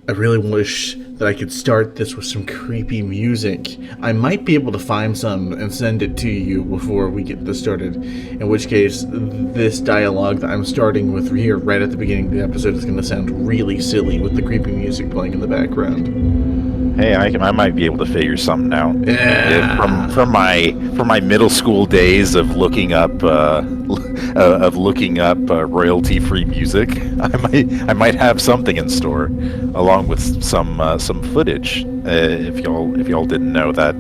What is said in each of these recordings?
I really wish that I could start this with some creepy music. I might be able to find some and send it to you before we get this started. In which case, this dialogue that I'm starting with here right at the beginning of the episode is going to sound really silly with the creepy music playing in the background. Hey, I might be able to figure something out. Yeah. From my middle school days of looking up royalty-free music, I might have something in store, along with some footage. If y'all didn't know that,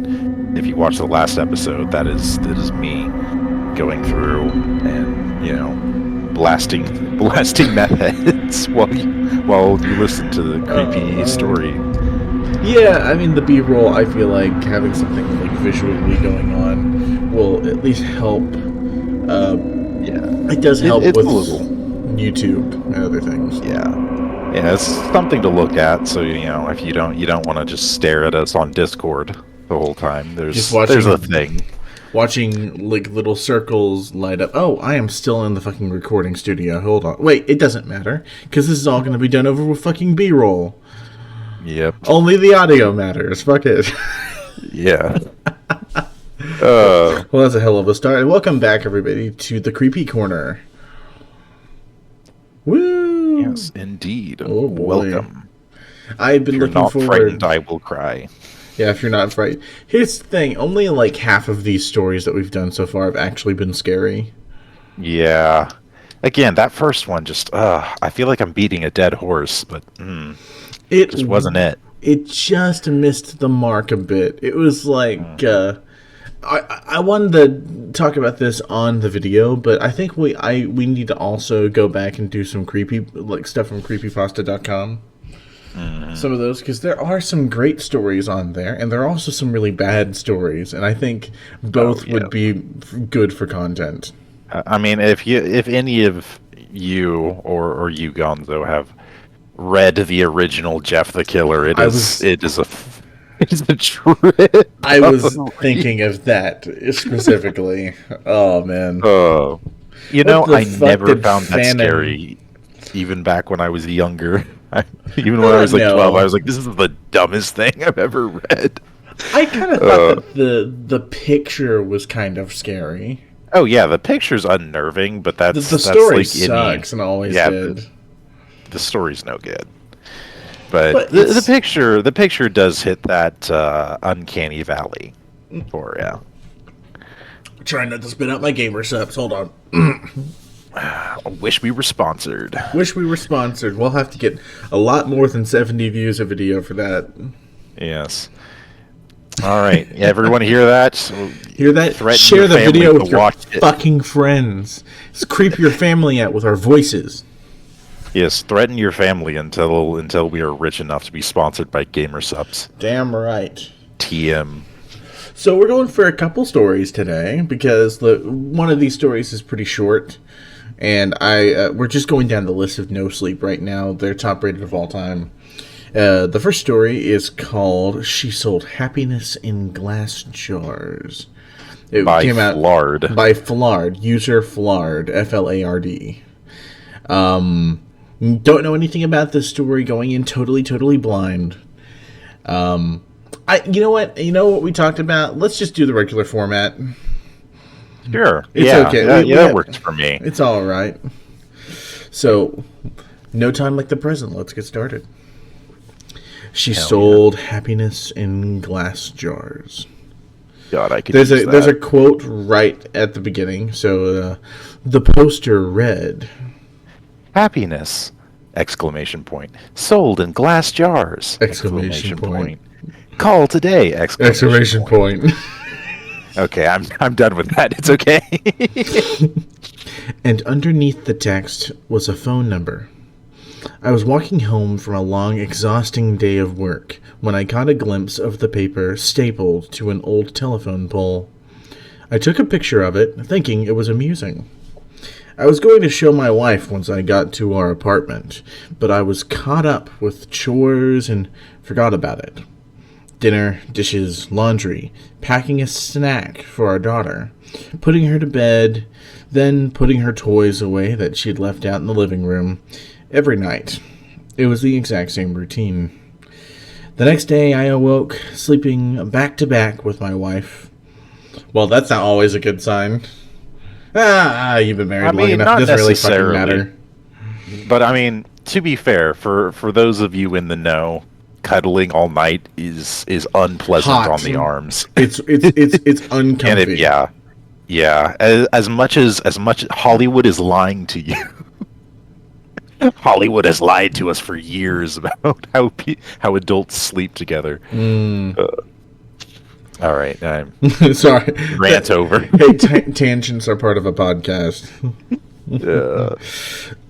if you watched the last episode, that is me going through and blasting meth heads while you listen to the creepy story. Yeah, I mean, the B-roll, I feel like having something like visually going on will at least help. It does help with YouTube and other things. Yeah, it's something to look at. So if you don't want to just stare at us on Discord the whole time, there's a thing. Watching like little circles light up. Oh, I am still in the fucking recording studio. Hold on, wait, it doesn't matter because this is all going to be done over with fucking B-roll. Yep. Only the audio matters. Fuck it. Yeah. Well, that's a hell of a start. And welcome back, everybody, to the Creepy Corner. Woo! Yes, indeed. Oh, boy. Welcome. I've been looking forward. If you're not frightened, I will cry. Yeah, if you're not frightened. Here's the thing. Only like half of these stories that we've done so far have actually been scary. Yeah. Again, that first one just, I feel like I'm beating a dead horse, but... It just wasn't it. It just missed the mark a bit. It was like I wanted to talk about this on the video, but I think we need to also go back and do some creepy stuff from creepypasta.com. Mm-hmm. Some of those, because there are some great stories on there, and there are also some really bad stories, and I think both would be good for content. I mean, if any of you or you, Gonzo, have read the original Jeff the Killer, it is a trip. I was thinking of that specifically. Oh man. Oh, I never found that scary. Even back when I was younger, even when I was like 12, I was like, "This is the dumbest thing I've ever read." I kind of thought that the picture was kind of scary. Oh yeah, the picture's unnerving, but the story like sucks and always did. The story's no good, but the picture does hit that uncanny valley for you. Trying not to spit out my gamer subs. Hold on. Wish we were sponsored. We'll have to get a lot more than 70 views a video for that. Yes. All right. Everyone hear that? Hear that? Share the video with your fucking friends. Let's creep your family out with our voices. Yes, threaten your family until we are rich enough to be sponsored by Gamer Subs. Damn right. TM. So we're going for a couple stories today because one of these stories is pretty short, and we're just going down the list of No Sleep right now. They're top rated of all time. The first story is called "She Sold Happiness in Glass Jars." It came out by Flard, user Flard, Flard. Don't know anything about this story, going in totally blind. You know what we talked about? Let's just do the regular format. Sure. It's okay. That works for me. It's all right. So, no time like the present. Let's get started. She sold happiness in glass jars. God, I could There's a quote right at the beginning. So, the poster read, "Happiness! Exclamation point. Sold in glass jars! Exclamation point. Call today! Exclamation point." Okay, I'm done with that. It's okay. And underneath the text was a phone number. I was walking home from a long, exhausting day of work when I caught a glimpse of the paper stapled to an old telephone pole. I took a picture of it, thinking it was amusing. I was going to show my wife once I got to our apartment, but I was caught up with chores and forgot about it. Dinner, dishes, laundry, packing a snack for our daughter, putting her to bed, then putting her toys away that she'd left out in the living room. Every night. It was the exact same routine. The next day, I awoke, sleeping back to back with my wife. Well, that's not always a good sign. You've been married long enough. It doesn't really fucking matter. But I mean, to be fair, for those of you in the know, cuddling all night is unpleasant Hot. on the arms. It's uncomfy. Yeah. As much Hollywood is lying to you. Hollywood has lied to us for years about how adults sleep together. All right, sorry. Rant over. Hey, tangents are part of a podcast.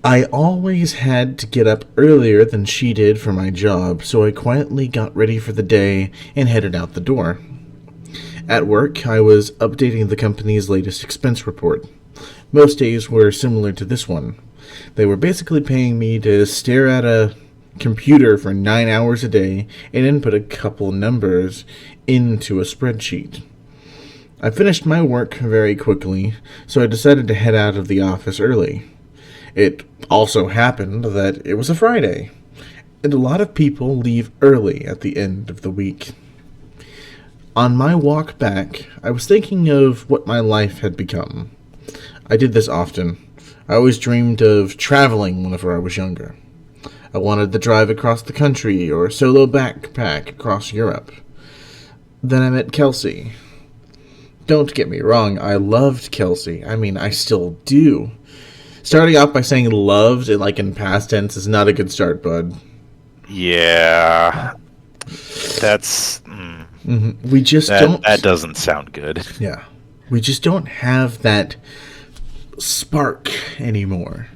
I always had to get up earlier than she did for my job, so I quietly got ready for the day and headed out the door. At work, I was updating the company's latest expense report. Most days were similar to this one. They were basically paying me to stare at a computer for 9 hours a day and input a couple numbers into a spreadsheet. I finished my work very quickly, so I decided to head out of the office early. It also happened that it was a Friday, and a lot of people leave early at the end of the week. On my walk back, I was thinking of what my life had become. I did this often. I always dreamed of traveling whenever I was younger. I wanted to drive across the country or solo backpack across Europe. Then I met Kelsey. Don't get me wrong, I loved Kelsey. I mean, I still do. Starting off by saying loved, in past tense, is not a good start, bud. Yeah. That's... We just don't... That doesn't sound good. Yeah. We just don't have that spark anymore.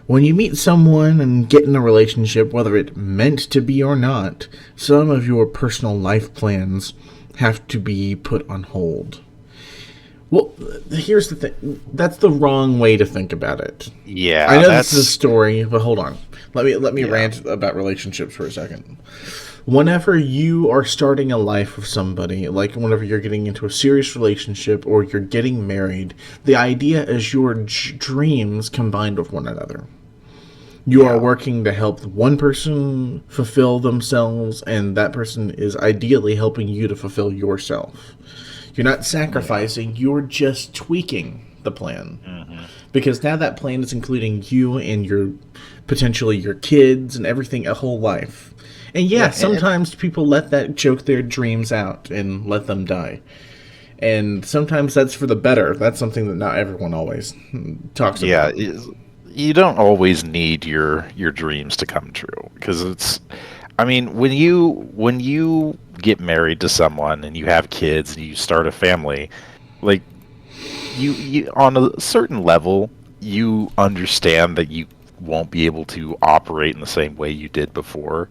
When you meet someone and get in a relationship, whether it meant to be or not, some of your personal life plans have to be put on hold. Well, here's the thing. That's the wrong way to think about it. Yeah, I know this is a story, but hold on. Let me rant about relationships for a second. Whenever you are starting a life with somebody, like whenever you're getting into a serious relationship or you're getting married, the idea is your dreams combined with one another. You are working to help one person fulfill themselves, and that person is ideally helping you to fulfill yourself. You're not sacrificing, you're just tweaking the plan. Because now that plan is including you and potentially your kids and everything, a whole life. And sometimes people let that choke their dreams out and let them die. And sometimes that's for the better. That's something that not everyone always talks about. Yeah, you don't always need your dreams to come true. Because it's... I mean, when you get married to someone and you have kids and you start a family, like, you on a certain level, you understand that you won't be able to operate in the same way you did before.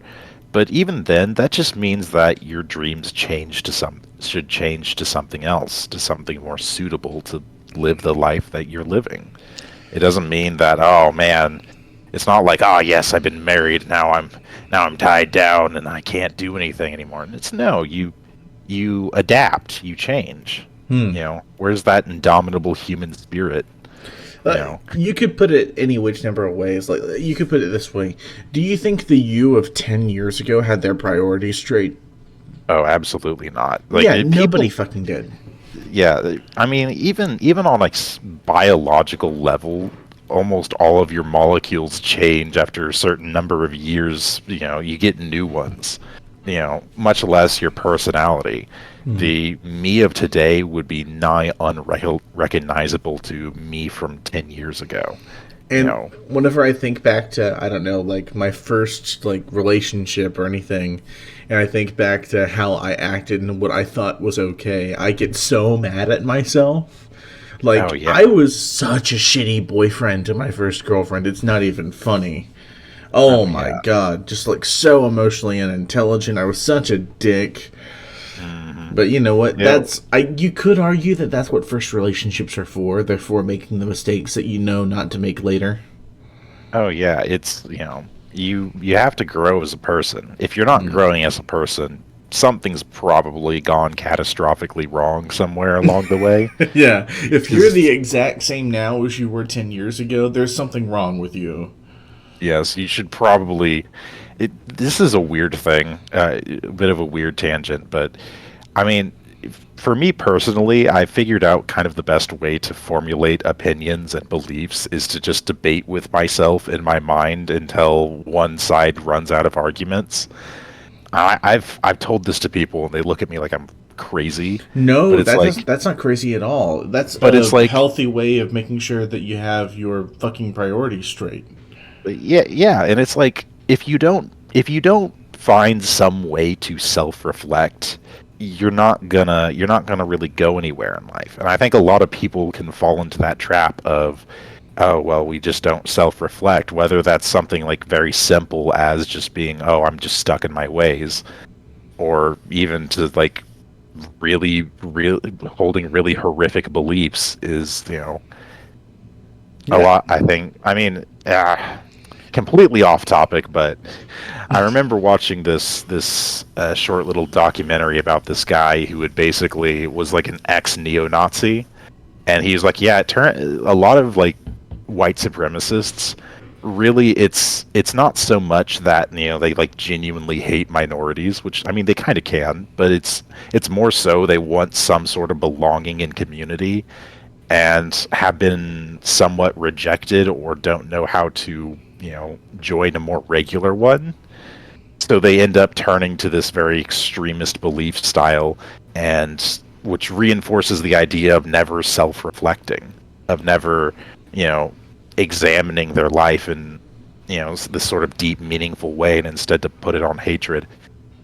But even then, that just means that your dreams should change to something else, to something more suitable to live the life that you're living. It doesn't mean that, oh man, it's not like, oh yes, I've been married, now I'm tied down and I can't do anything anymore. It's no, you adapt, you change. You know, where's that indomitable human spirit? You could put it any which number of ways. Like, you could put it this way. Do you think the you of 10 years ago had their priorities straight? Oh, absolutely not. Nobody fucking did. Yeah, I mean, even on biological level, almost all of your molecules change after a certain number of years. You know, you get new ones. You know, much less your personality. The me of today would be nigh unrecognizable to me from 10 years ago. And whenever I think back to, I don't know, my first, relationship or anything, and I think back to how I acted and what I thought was okay, I get so mad at myself. I was such a shitty boyfriend to my first girlfriend. It's not even funny. Oh my God. Just, so emotionally unintelligent. I was such a dick. But you know what? You could argue that that's what first relationships are for. They're for making the mistakes that you know not to make later. Oh yeah, it's you have to grow as a person. If you're not growing as a person, something's probably gone catastrophically wrong somewhere along the way. If you're the exact same now as you were 10 years ago, there's something wrong with you. Yes, you should probably. This is a weird thing, a bit of a weird tangent, but I mean, for me personally, I figured out kind of the best way to formulate opinions and beliefs is to just debate with myself in my mind until one side runs out of arguments. I've told this to people and they look at me like I'm crazy, but No, it's like, that's not crazy at all. That's but it's a like, healthy way of making sure that you have your fucking priorities straight. yeah, yeah, and it's like if you don't find some way to self-reflect, you're not gonna really go anywhere in life. And I think a lot of people can fall into that trap of, oh, well, we just don't self-reflect, whether that's something like very simple as just being, oh, I'm just stuck in my ways, or even to like really holding really horrific beliefs is, a Yeah. lot. I think. I mean, completely off topic, but I remember watching this short little documentary about this guy who had basically was like an ex neo-Nazi, and he was like, yeah, a lot of like white supremacists. Really, it's not so much that they like genuinely hate minorities, which I mean they kind of can, but it's more so they want some sort of belonging in community and have been somewhat rejected or don't know how to, join a more regular one. So they end up turning to this very extremist belief style, and which reinforces the idea of never self-reflecting, of never, you know, examining their life in, this sort of deep, meaningful way, and instead to put it on hatred.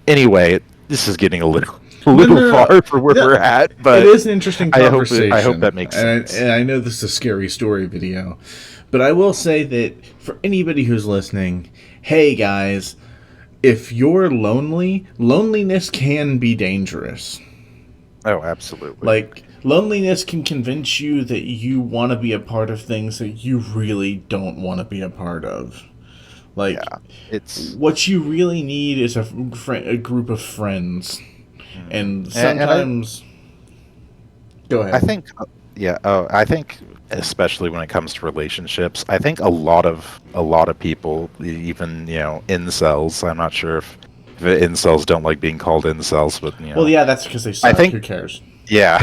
Anyway, this is getting a little a No, little no, no. far for where No, we're at, it but is an interesting conversation. I hope that makes sense. And I know this is a scary story video, but I will say that for anybody who's listening, hey guys, if you're lonely, loneliness can be dangerous. Oh, absolutely. Like, loneliness can convince you that you want to be a part of things that you really don't want to be a part of. Like, Yeah, it's what you really need is a group of friends. And and sometimes. Go I ahead. think yeah, I think especially when it comes to relationships, I think a lot of people, even incels. I'm not sure if the incels don't like being called incels, but Well, yeah, that's because they I suck. think Who cares? yeah.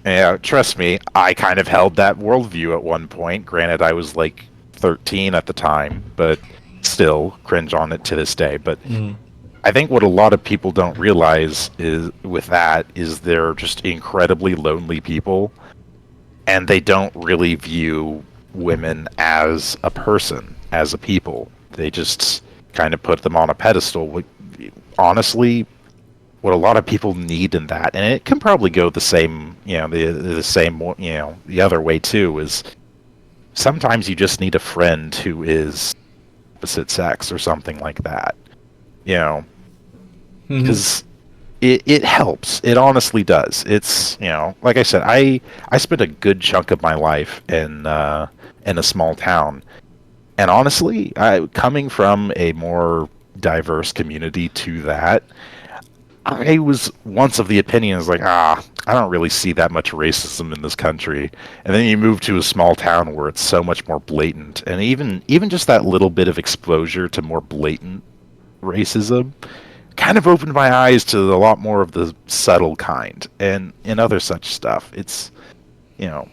Yeah, trust me, I kind of held that worldview at one point. Granted, I was like 13 at the time, but still cringe on it to this day. But Mm. I think what a lot of people don't realize is they're just incredibly lonely people, and they don't really view women as a person, as a people. They just kind of put them on a pedestal. Honestly, what a lot of people need in that, and it can probably go the same, the same, the other way too, is sometimes you just need a friend who is opposite sex or something like that, you know, Hmm. because it helps. It honestly does. It's, like I said, I spent a good chunk of my life in a small town, and honestly, coming from a more diverse community to that, I was once of the opinion is like, I don't really see that much racism in this country. And then you move to a small town where it's so much more blatant, and even just that little bit of exposure to more blatant racism kind of opened my eyes to a lot more of the subtle kind and other such stuff. It's, you know,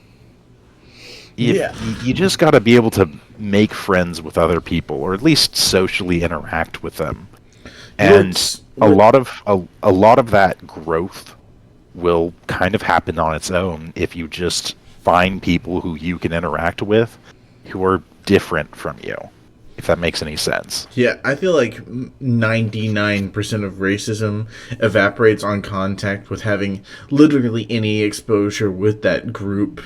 if Yeah. you just got to be able to make friends with other people, or at least socially interact with them, and What's a what? lot of a lot of that growth will kind of happen on its own if you just find people who you can interact with who are different from you, if that makes any sense. Yeah, I feel like 99% of racism evaporates on contact with having literally any exposure with that group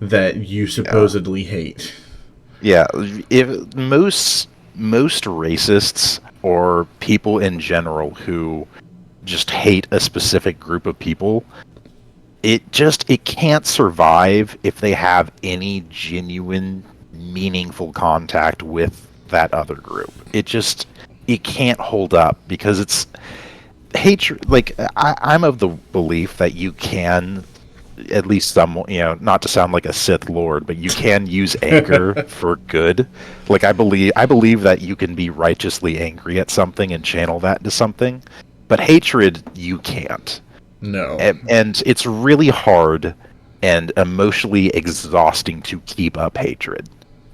that you Yeah. supposedly hate. Yeah, if most racists or people in general who just hate a specific group of people, it can't survive if they have any genuine meaningful contact with that other group. It can't hold up because it's hatred. Like I'm of the belief that you can at least some, not to sound like a Sith Lord, but you can use anger for good. Like I believe that you can be righteously angry at something and channel that into something, but hatred you can't. No. And it's really hard and emotionally exhausting to keep up hatred.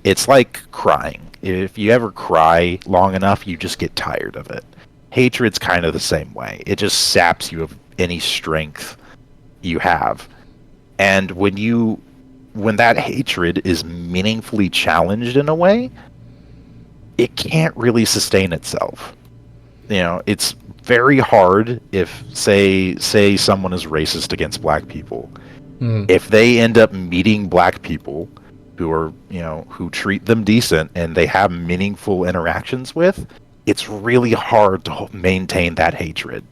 It's like crying. If you ever cry long enough, you just get tired of it. Hatred's kind of the same way. It just saps you of any strength you have. And when that hatred is meaningfully challenged in a way, it can't really sustain itself. It's very hard if say someone is racist against black people. If they end up meeting black people who are, who treat them decent and they have meaningful interactions with, it's really hard to maintain that hatred.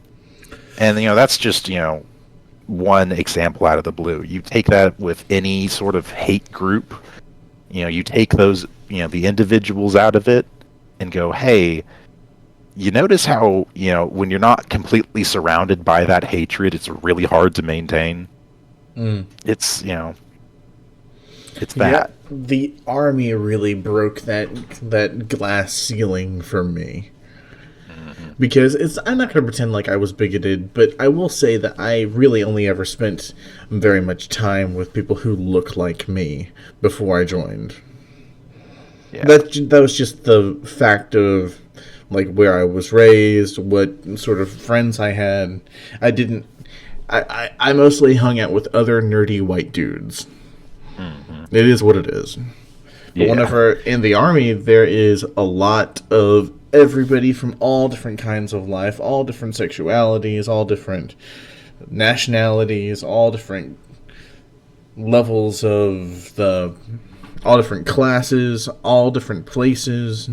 And that's just, one example out of the blue. You take that with any sort of hate group, you take those, the individuals out of it and go, hey, you notice how, when you're not completely surrounded by that hatred, it's really hard to maintain. It's, it's that. Yeah, the army really broke that glass ceiling for me. Because I'm not going to pretend like I was bigoted, but I will say that I really only ever spent very much time with people who look like me before I joined. Yeah. That was just the fact of like where I was raised, what sort of friends I had. I mostly hung out with other nerdy white dudes. It is what it is. But whenever in the army, there is a lot of everybody from all different kinds of life, all different sexualities, all different nationalities, all different levels of all different classes, all different places.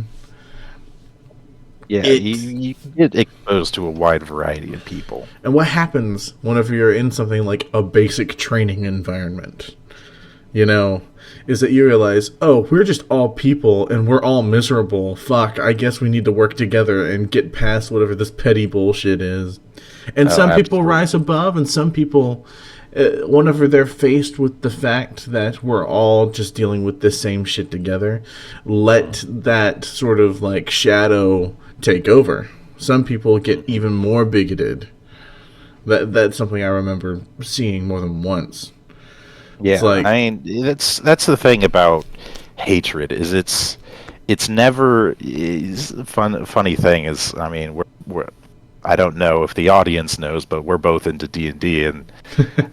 Yeah, you get exposed to a wide variety of people. And what happens whenever you're in something like a basic training environment? Is that you realize, oh, we're just all people and we're all miserable. Fuck, I guess we need to work together and get past whatever this petty bullshit is. And some people rise above, and some people, whenever they're faced with the fact that we're all just dealing with this same shit together, let that sort of like shadow take over. Some people get even more bigoted. That's something I remember seeing more than once. Yeah, that's the thing about hatred is it's never funny thing is we're I don't know if the audience knows, but we're both into D&D, and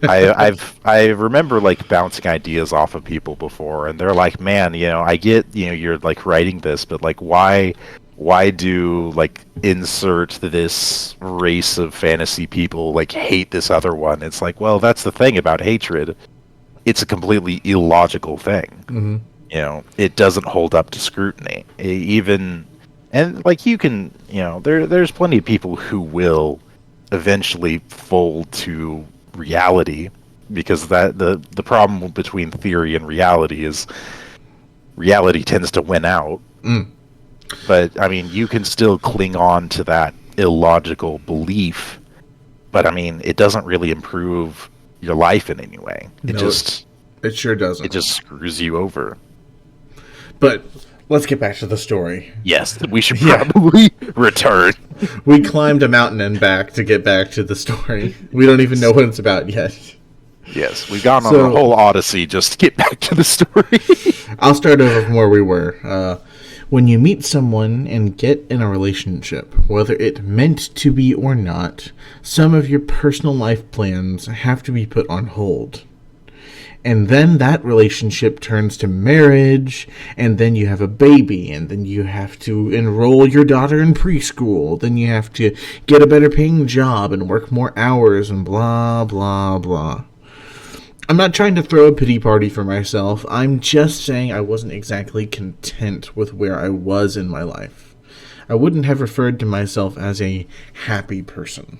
I remember like bouncing ideas off of people before, and they're like, man, I get you're like writing this, but like why do like insert this race of fantasy people like hate this other one? It's like, well, that's the thing about hatred. It's a completely illogical thing. It doesn't hold up to scrutiny. And like you can, there's plenty of people who will eventually fold to reality, because the problem between theory and reality is reality tends to win out. But you can still cling on to that illogical belief, but it doesn't really improve your life in any way. It sure doesn't. It just screws you over. But let's get back to the story. Yes, we should probably return. We climbed a mountain and back to get back to the story. We don't even know what it's about yet. Yes, we've gone on a whole odyssey just to get back to the story. I'll start over from where we were. When you meet someone and get in a relationship, whether it meant to be or not, some of your personal life plans have to be put on hold. And then that relationship turns to marriage, and then you have a baby, and then you have to enroll your daughter in preschool, then you have to get a better paying job and work more hours, and blah, blah, blah. I'm not trying to throw a pity party for myself. I'm just saying I wasn't exactly content with where I was in my life. I wouldn't have referred to myself as a happy person.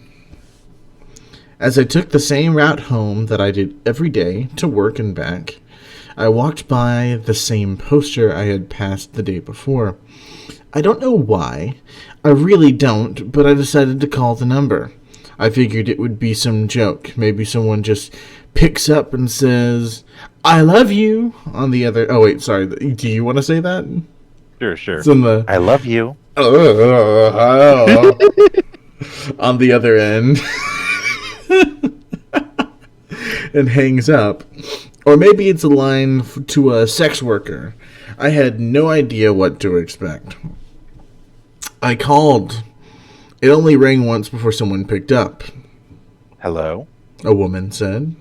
As I took the same route home that I did every day to work and back, I walked by the same poster I had passed the day before. I don't know why. I really don't, but I decided to call the number. I figured it would be some joke. Maybe someone just picks up and says, "I love you" on the other... Oh, wait, sorry. Do you want to say that? Sure. It's in the... I love you. on the other end. And hangs up. Or maybe it's a line to a sex worker. I had no idea what to expect. I called. It only rang once before someone picked up. Hello? A woman said.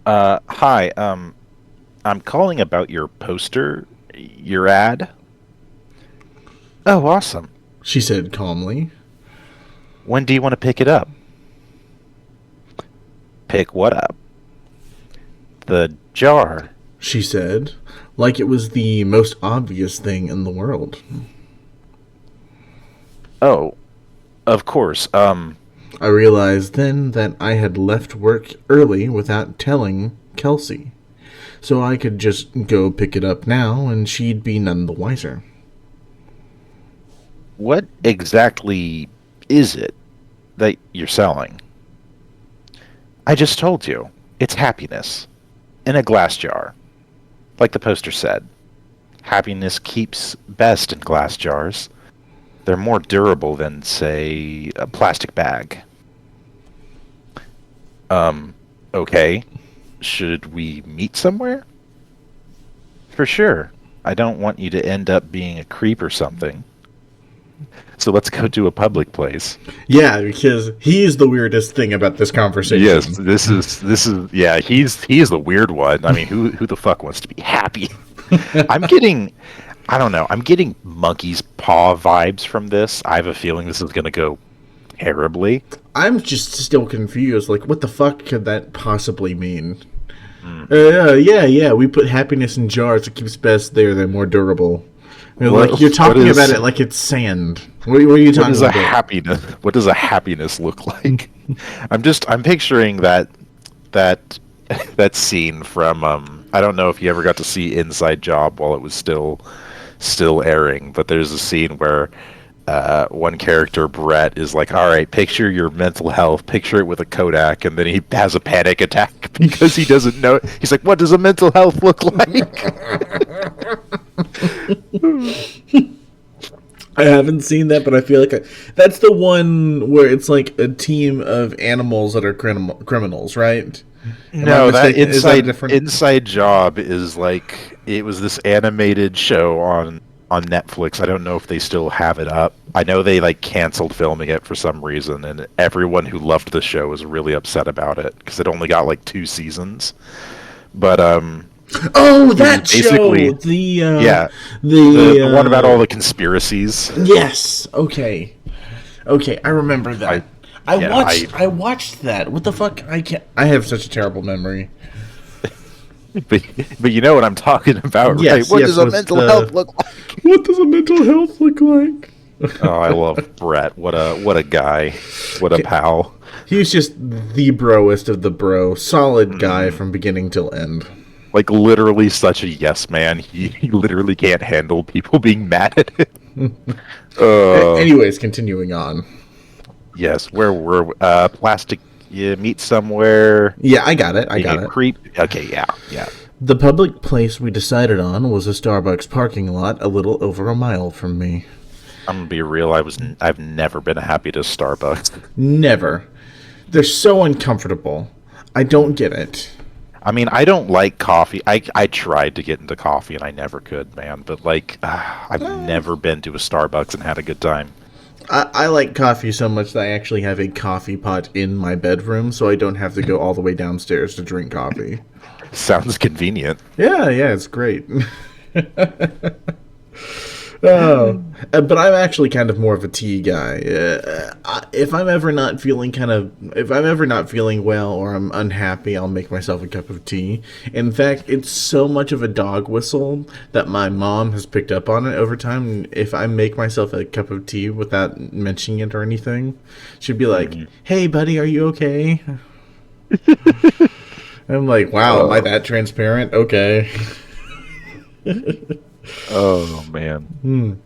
Hi, I'm calling about your poster, your ad. Oh, awesome. She said calmly. When do you want to pick it up? Pick what up? The jar. She said, like it was the most obvious thing in the world. Oh, of course, I realized then that I had left work early without telling Kelsey. So I could just go pick it up now and she'd be none the wiser. what exactly is it that you're selling? I just told you. It's happiness. In a glass jar. Like the poster said. Happiness keeps best in glass jars. They're more durable than, say, a plastic bag. Okay. Should we meet somewhere? For sure. I don't want you to end up being a creep or something. So let's go to a public place. Yeah, because he's the weirdest thing about this conversation. Yes, this is yeah, he's the weird one. I mean, who the fuck wants to be happy? I don't know. I'm getting monkey's paw vibes from this. I have a feeling this is going to go terribly. I'm just still confused. Like, what the fuck could that possibly mean? Yeah. We put happiness in jars. It keeps best there. They're more durable. I mean, like you're talking about it like it's sand. What are you talking about? What does a happiness look like? I'm picturing that scene from I don't know if you ever got to see Inside Job while it was still airing, but there's a scene where one character, Brett, is like, all right, picture your mental health, picture it with a Kodak, and then he has a panic attack because he doesn't know. He's like, what does a mental health look like? I haven't seen that, but I feel like that's the one where it's like a team of animals that are criminals, right? No, that Inside Job is like, it was this animated show on Netflix. I don't know if they still have it up. I know they like canceled filming it for some reason, and everyone who loved the show was really upset about it because it only got like 2 seasons. But oh, that show! The one about all the conspiracies. Yes. Okay, I remember that. I watched that. What the fuck? I have such a terrible memory. But you know what I'm talking about, right? What does a mental health look like? What does a mental health look like? Oh, I love Brett. What a guy. What a pal. He's just the broest of the bro. Solid guy from beginning till end. Like literally such a yes man. He literally can't handle people being mad at him. Anyways, continuing on. Yes, where we're plastic. You meet somewhere. Yeah, I got it. Creep. Okay, yeah. The public place we decided on was a Starbucks parking lot a little over a mile from me. I'm gonna be real. I've never been happy to Starbucks. Never. They're so uncomfortable. I don't get it. I mean, I don't like coffee. I tried to get into coffee and I never could, man. But like, I've never been to a Starbucks and had a good time. I like coffee so much that I actually have a coffee pot in my bedroom, so I don't have to go all the way downstairs to drink coffee. Sounds convenient. Yeah, it's great. But I'm actually kind of more of a tea guy. If I'm ever not feeling well or I'm unhappy, I'll make myself a cup of tea. In fact, it's so much of a dog whistle that my mom has picked up on it over time. If I make myself a cup of tea without mentioning it or anything, she'd be like, "Hey, buddy, are you okay?" I'm like, "Wow, am I that transparent?" Okay. Oh man.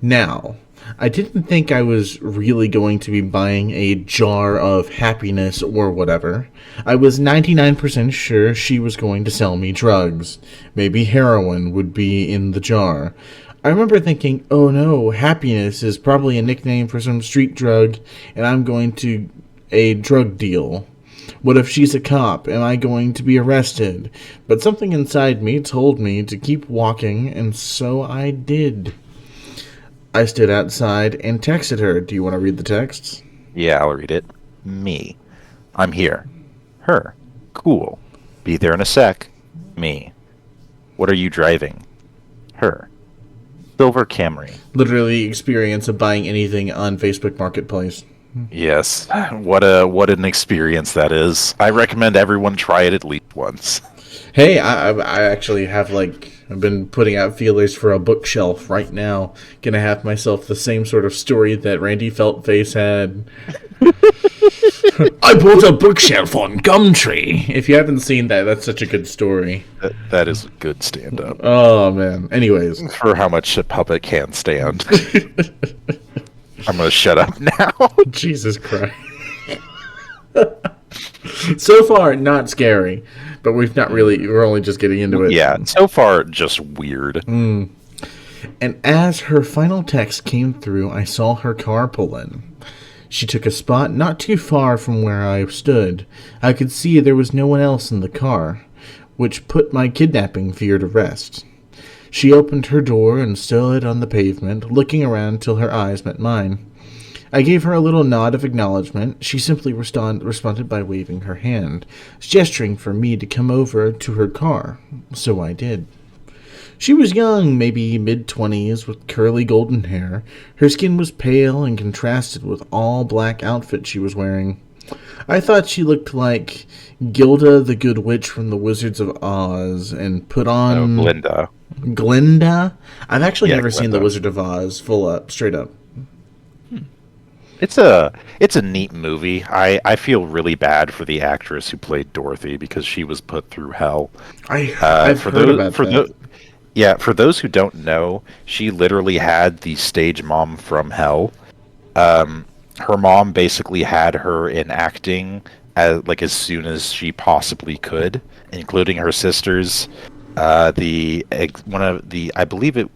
Now, I didn't think I was really going to be buying a jar of happiness or whatever. I was 99% sure she was going to sell me drugs. Maybe heroin would be in the jar. I remember thinking, oh no, happiness is probably a nickname for some street drug, and I'm going to a drug deal. What if she's a cop? Am I going to be arrested? But something inside me told me to keep walking, and so I did. I stood outside and texted her. Do you want to read the texts? Yeah, I'll read it. Me. I'm here. Her. Cool. Be there in a sec. Me. What are you driving? Her. Silver Camry. Literally experience of buying anything on Facebook Marketplace. Yes. What an experience that is. I recommend everyone try it at least once. Hey, I actually have I've been putting out feelers for a bookshelf right now. Gonna have myself the same sort of story that Randy Feltface had. I bought a bookshelf on Gumtree. If you haven't seen that, that's such a good story. That is a good stand-up. Oh, man. Anyways. For how much a puppet can stand. I'm going to shut up now. Jesus Christ. So far, not scary. But we're only just getting into it. Yeah, so far, just weird. And as her final text came through, I saw her car pull in. She took a spot not too far from where I stood. I could see there was no one else in the car, which put my kidnapping fear to rest. She opened her door and stood on the pavement, looking around till her eyes met mine. I gave her a little nod of acknowledgement. She simply responded by waving her hand, gesturing for me to come over to her car. So I did. She was young, maybe mid-20s, with curly golden hair. Her skin was pale and contrasted with all black outfit she was wearing. I thought she looked like Gilda the Good Witch from the Wizards of Oz and put on... Oh, Glinda. Glinda? I've actually never seen Glinda. the Wizard of Oz full up, straight up. It's a neat movie. I feel really bad for the actress who played Dorothy because she was put through hell. I've heard about that. Yeah, for those who don't know, she literally had the stage mom from hell. Her mom basically had her in acting as soon as she possibly could, including her sisters. I believe it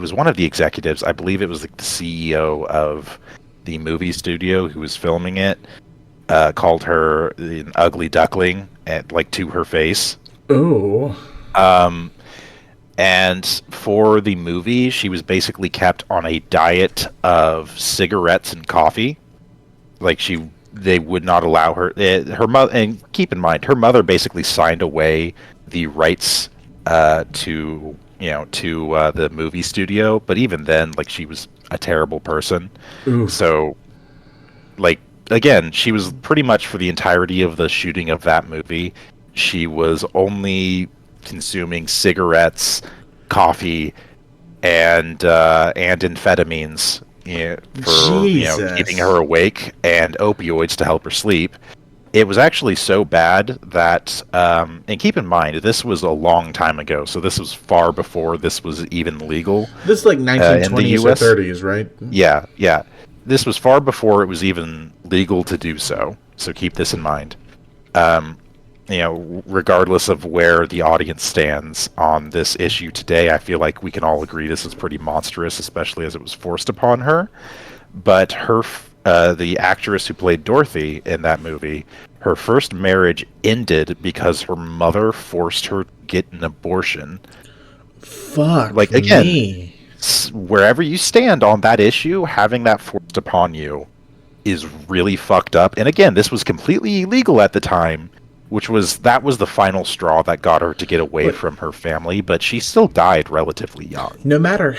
was one of the executives. I believe it was the CEO of the movie studio who was filming it. Called her an ugly duckling to her face. Oh. And for the movie, she was basically kept on a diet of cigarettes and coffee. They would not allow her. Her mother, and keep in mind, her mother basically signed away the rights to the movie studio. But even then, she was a terrible person. Ooh. So, again, she was pretty much for the entirety of the shooting of that movie. She was only consuming cigarettes, coffee, and amphetamines for keeping her awake, and opioids to help her sleep. It was actually so bad that, and keep in mind, this was a long time ago, so this was far before this was even legal. This is 1920s or 30s, right? Yeah. This was far before it was even legal to do so keep this in mind. Regardless of where the audience stands on this issue today, I feel like we can all agree this is pretty monstrous, especially as it was forced upon her. But the actress who played Dorothy in that movie, her first marriage ended because her mother forced her to get an abortion. Fuck again, me. Wherever you stand on that issue, having that forced upon you is really fucked up. And again, this was completely illegal at the time. That was the final straw that got her to get away from her family, but she still died relatively young. No matter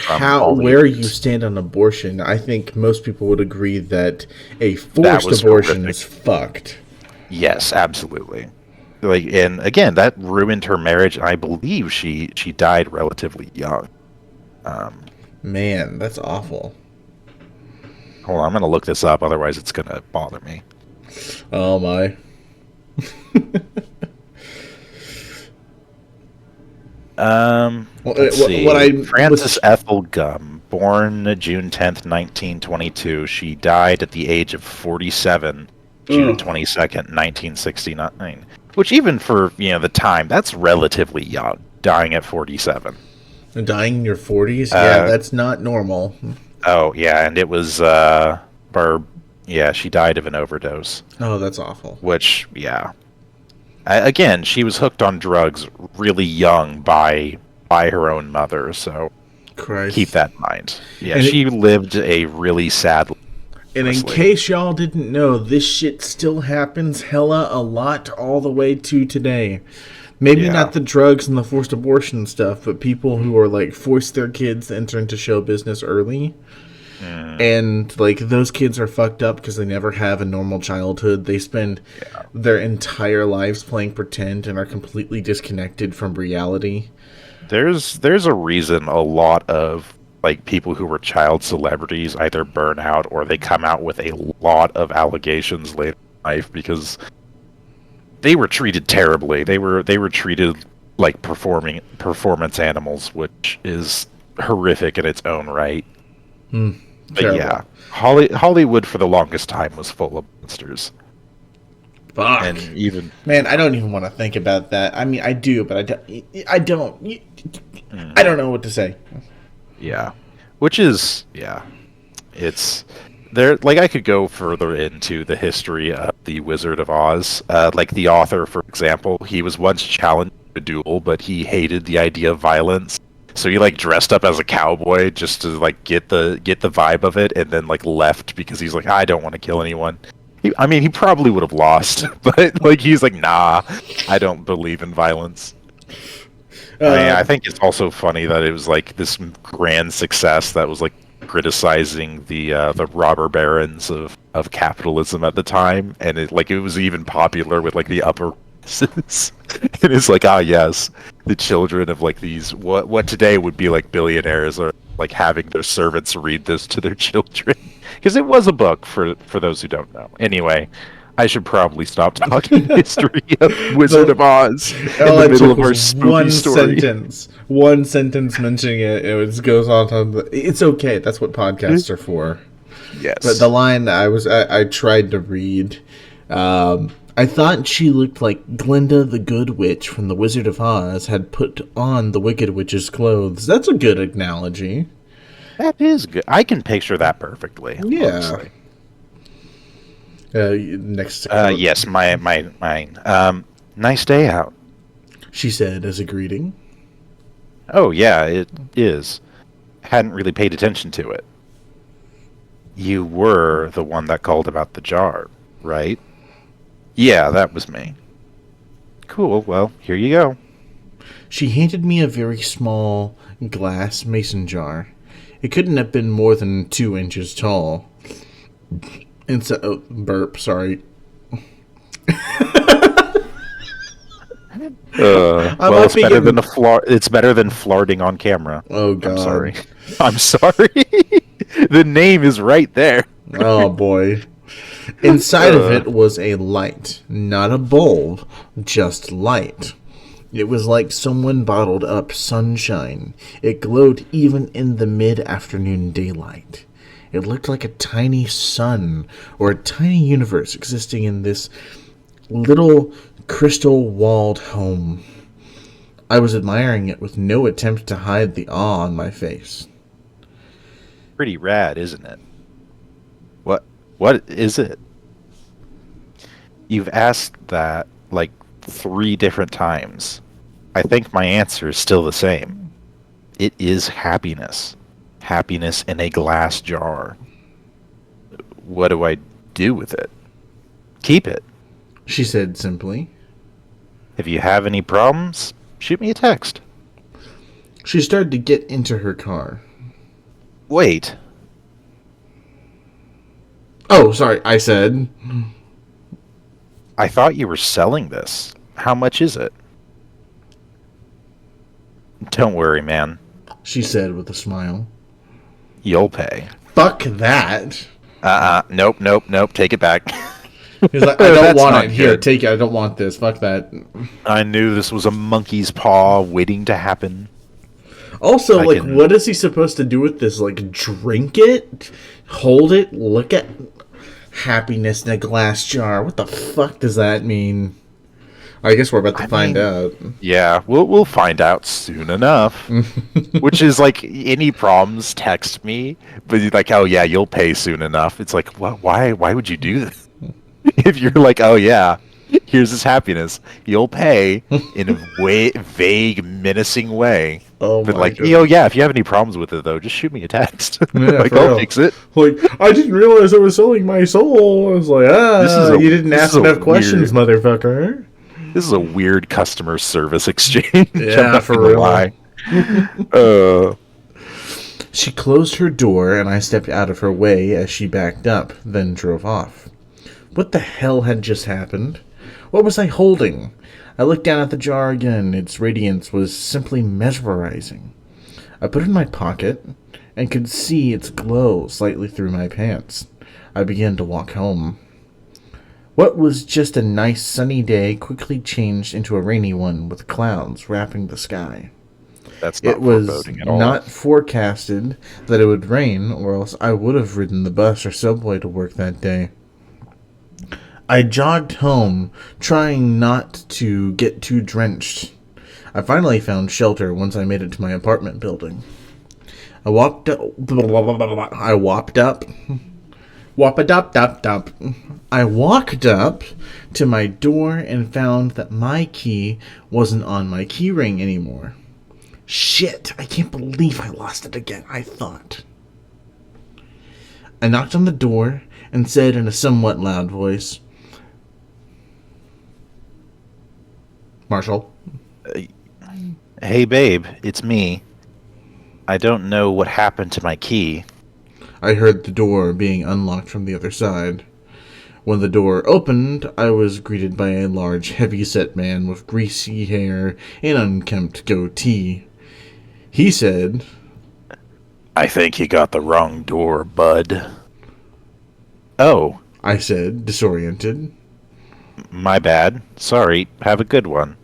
where you stand on abortion, I think most people would agree that a forced abortion is fucked. Yes, absolutely. And again, that ruined her marriage, and I believe she died relatively young. Man, that's awful. Hold on, I'm going to look this up, otherwise it's going to bother me. Oh my. Well, Let's see. What I Frances Ethel Gum, born June 10th, 1922. She died at the age of 47, June 22nd, 1969. Which even for, the time, that's relatively young, dying at 47. Dying in your 40s? Yeah, that's not normal. Oh, yeah, and it was, she died of an overdose. Oh, that's awful. Which, yeah. Again, she was hooked on drugs really young by her own mother, so Christ. Keep that in mind. Yeah, she lived a really sad life. And in case y'all didn't know, this shit still happens hella a lot all the way to today. Maybe not the drugs and the forced abortion stuff, but people who are like force their kids to enter into show business early. And like those kids are fucked up because they never have a normal childhood. They spend their entire lives playing pretend and are completely disconnected from reality. There's a reason a lot of like people who were child celebrities either burn out or they come out with a lot of allegations later in life because they were treated terribly. They were treated like performance animals, which is horrific in its own right. But terrible. Yeah, Hollywood for the longest time was full of monsters. Fuck. And even man, I don't even want to think about that. I mean, I do, but I don't know what to say. Yeah, which is it's there. Like I could go further into the history of the Wizard of Oz. Like the author, for example, he was once challenged to a duel, but he hated the idea of violence. So he like dressed up as a cowboy just to like get the vibe of it, and then like left because he's like, I don't want to kill anyone. He probably would have lost, but like he's like, nah, I don't believe in violence. I think it's also funny that it was like this grand success that was like criticizing the robber barons of capitalism at the time, and it was even popular with like the upper classes. And it's like, yes, the children of like these what today would be like billionaires are like having their servants read this to their children because it was a book for those who don't know. Anyway, I should probably stop talking history of Wizard of Oz in the middle of our spooky story. One sentence mentioning it. It goes on. It's okay. That's what podcasts are for. Yes. But the line I tried to read. I thought she looked like Glinda the Good Witch from The Wizard of Oz had put on the Wicked Witch's clothes. That's a good analogy. That is good. I can picture that perfectly. Yeah. Next. Yes, mine. Nice day out, she said as a greeting. Oh, yeah, it is. Hadn't really paid attention to it. You were the one that called about the jar, right? Yeah, that was me. Cool, well, here you go. She handed me a very small glass mason jar. It couldn't have been more than 2 inches tall. And so, burp, sorry. Well, it's better than flarting on camera. Oh, God. I'm sorry. The name is right there. Oh, boy. Inside of it was a light. Not a bulb, just light. It was like someone bottled up sunshine. It glowed even in the mid-afternoon daylight. It looked like a tiny sun or a tiny universe existing in this little crystal-walled home. I was admiring it with no attempt to hide the awe on my face. Pretty rad, isn't it? What is it? You've asked that like 3 different times. I think my answer is still the same. It is happiness. Happiness in a glass jar. What do I do with it? Keep it, she said simply. If you have any problems, shoot me a text. She started to get into her car. Wait. Oh, sorry, I said. I thought you were selling this. How much is it? Don't worry, man, she said with a smile. You'll pay. Fuck that. Nope. Take it back. He's like, I don't want it. Here, take it. I don't want this. Fuck that. I knew this was a monkey's paw waiting to happen. Also, I like, can. what is he supposed to do with this? Like, drink it? Hold it? Look at happiness in a glass jar? What the fuck does that mean? I guess we're about to I find mean, out. yeah, we'll find out soon enough. Which is like any problems, text me. But you're like, oh yeah, you'll pay soon enough. It's like, what? Why would you do this? If you're like, oh yeah, here's this happiness, you'll pay in a way vague, menacing way. Oh But my like, god. yeah, if you have any problems with it though, just shoot me a text. Yeah, Like, for I'll real. fix it. Like, I didn't realize I was selling my soul. I was like, you didn't This is ask a enough questions, weird motherfucker. this is a weird customer service exchange. I'm Yeah, not for gonna real. lie. Uh, She closed her door and I stepped out of her way as she backed up, then drove off. What the hell had just happened? What was I holding? I looked down at the jar again. Its radiance was simply mesmerizing. I put it in my pocket and could see its glow slightly through my pants. I began to walk home. What was just a nice sunny day quickly changed into a rainy one with clouds wrapping the sky. that's It not was foreboding at all. not forecasted that it would rain, or else I would have ridden the bus or subway to work that day. I jogged home, trying not to get too drenched. I finally found shelter once I made it to my apartment building. I walked up. I walked up. Wop-a-dop-dop-dop. I walked up to my door and found that my key wasn't on my key ring anymore. Shit, I can't believe I lost it again, I thought. I knocked on the door and said in a somewhat loud voice, Marshall. Hey babe, it's me. I don't know what happened to my key. I heard the door being unlocked from the other side. When the door opened, I was greeted by a large, heavy-set man with greasy hair and unkempt goatee. He said, I think you got the wrong door, bud. Oh, I said, disoriented. my bad. Sorry, have a good one.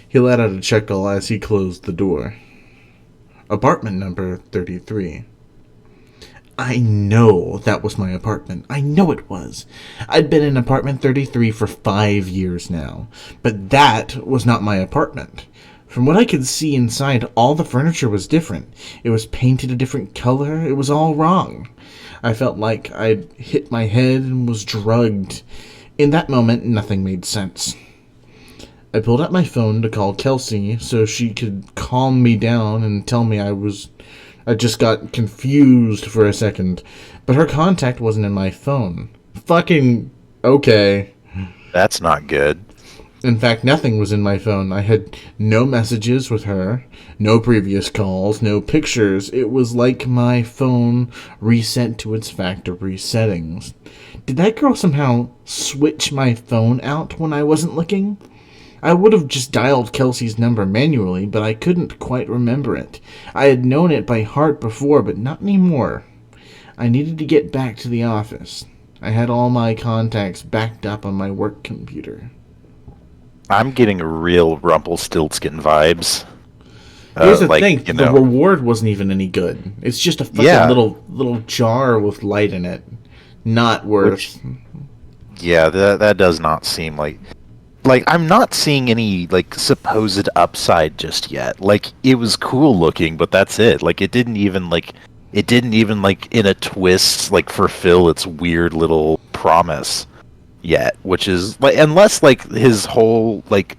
He let out a chuckle as he closed the door. Apartment number 33. I know that was my apartment. I know it was. I'd been in apartment 33 for 5 years now. But that was not my apartment. From what I could see inside, all the furniture was different. It was painted a different color. It was all wrong. I felt like I'd hit my head and was drugged. In that moment, nothing made sense. I pulled out my phone to call Kelsey so she could calm me down and tell me I just got confused for a second. But her contact wasn't in my phone. Fucking okay. That's not good. In fact, nothing was in my phone. I had no messages with her, no previous calls, no pictures. It was like my phone reset to its factory settings. Did that girl somehow switch my phone out when I wasn't looking? I would have just dialed Kelsey's number manually, but I couldn't quite remember it. I had known it by heart before, but not anymore. I needed to get back to the office. I had all my contacts backed up on my work computer. I'm getting real Rumpelstiltskin vibes. Here's the like, thing, you the know, reward wasn't even any good. It's just a fucking Yeah. little jar with light in it. Not worth... yeah, that does not seem like I'm not seeing any like supposed upside just yet. Like it was cool looking, but that's it. Like it didn't even like in a twist like fulfill its weird little promise yet, which is like unless like his whole like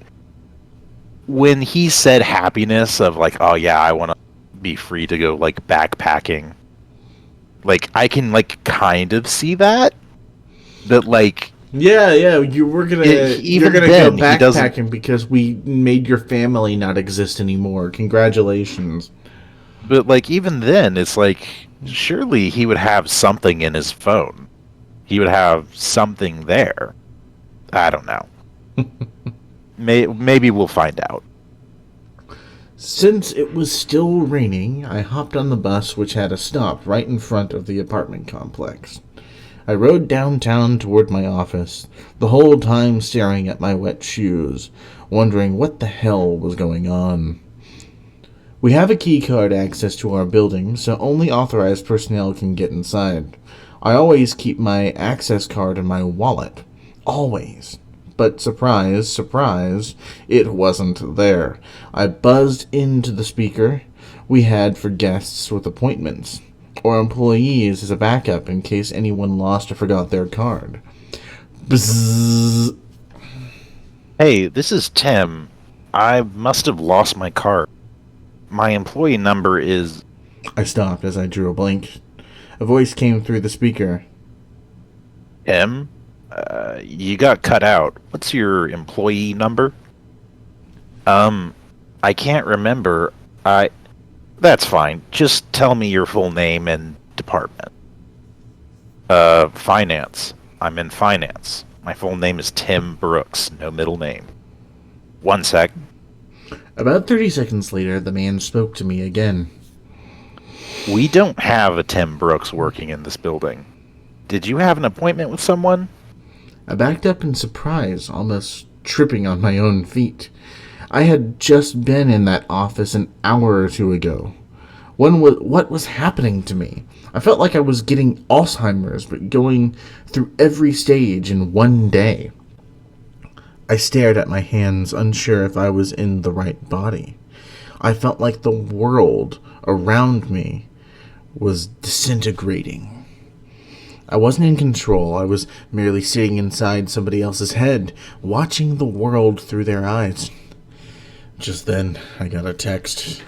when he said happiness of like, oh yeah, I want to be free to go like backpacking. Like I can like kind of see that like Yeah, you're gonna even go then, he doesn't- backpacking because we made your family not exist anymore. Congratulations. But like even then, it's like surely he would have something in his phone. He would have something there. I don't know. Maybe we'll find out. Since it was still raining, I hopped on the bus, which had a stop right in front of the apartment complex. I rode downtown toward my office, the whole time staring at my wet shoes, wondering what the hell was going on. We have a key card access to our building, so only authorized personnel can get inside. I always keep my access card in my wallet. Always. But surprise, surprise, it wasn't there. I buzzed into the speaker we had for guests with appointments, or employees as a backup in case anyone lost or forgot their card. Bzzz. Hey, this is Tim. I must have lost my card. My employee number is... I stopped as I drew a blank. A voice came through the speaker. Tim? You got cut out. What's your employee number? I can't remember. That's fine. Just tell me your full name and department. Finance. I'm in finance. My full name is Tim Brooks, no middle name. 1 sec. About 30 seconds later, the man spoke to me again. We don't have a Tim Brooks working in this building. Did you have an appointment with someone? I backed up in surprise, almost tripping on my own feet. I had just been in that office an hour or two ago. What was happening to me? I felt like I was getting Alzheimer's, but going through every stage in one day. I stared at my hands, unsure if I was in the right body. I felt like the world around me was disintegrating. I wasn't in control. I was merely sitting inside somebody else's head, watching the world through their eyes. Just then, I got a text.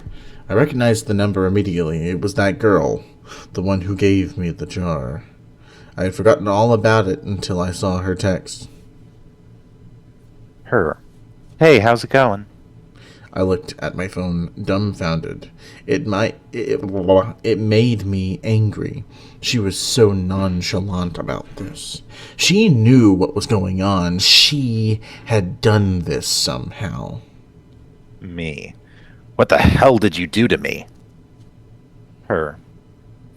I recognized the number immediately. It was that girl, the one who gave me the jar. I had forgotten all about it until I saw her text. Her. Hey, how's it going? I looked at my phone, dumbfounded. It made me angry. She was so nonchalant about this. She knew what was going on. She had done this somehow. Me. What the hell did you do to me? Her.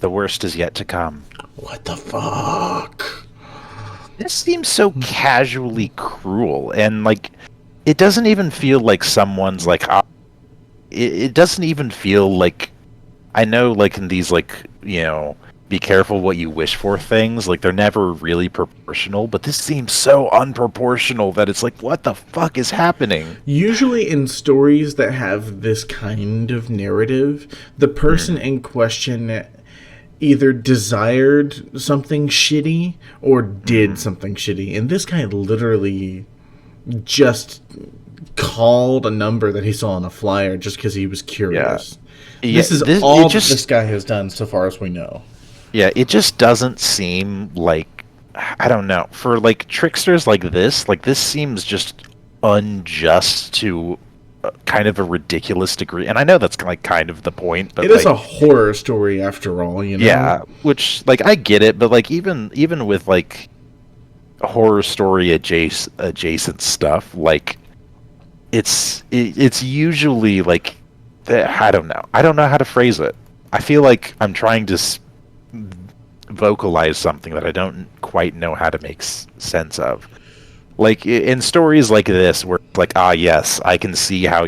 The worst is yet to come. What the fuck? This seems so casually cruel, and, like, it doesn't even feel like someone's, like, it doesn't even feel like, I know, like, in these, like, you know, be careful what you wish for things, like, they're never really proportional, but this seems so unproportional that it's like, what the fuck is happening? Usually in stories that have this kind of narrative, the person in question either desired something shitty or did something shitty. And this guy literally just called a number that he saw on a flyer just because he was curious. Yeah. This is all this guy has done so far as we know. Yeah, it just doesn't seem like, I don't know, for, like, tricksters like this seems just unjust to kind of a ridiculous degree. And I know that's, like, kind of the point, but it is, like, a horror story after all, you know? Yeah, which, like, I get it, but, like, even with, like, horror story adjacent stuff, like, it's usually, like, I don't know how to phrase it. I feel like I'm trying to vocalize something that I don't quite know how to make sense of. Like, in stories like this, where it's like, yes, I can see how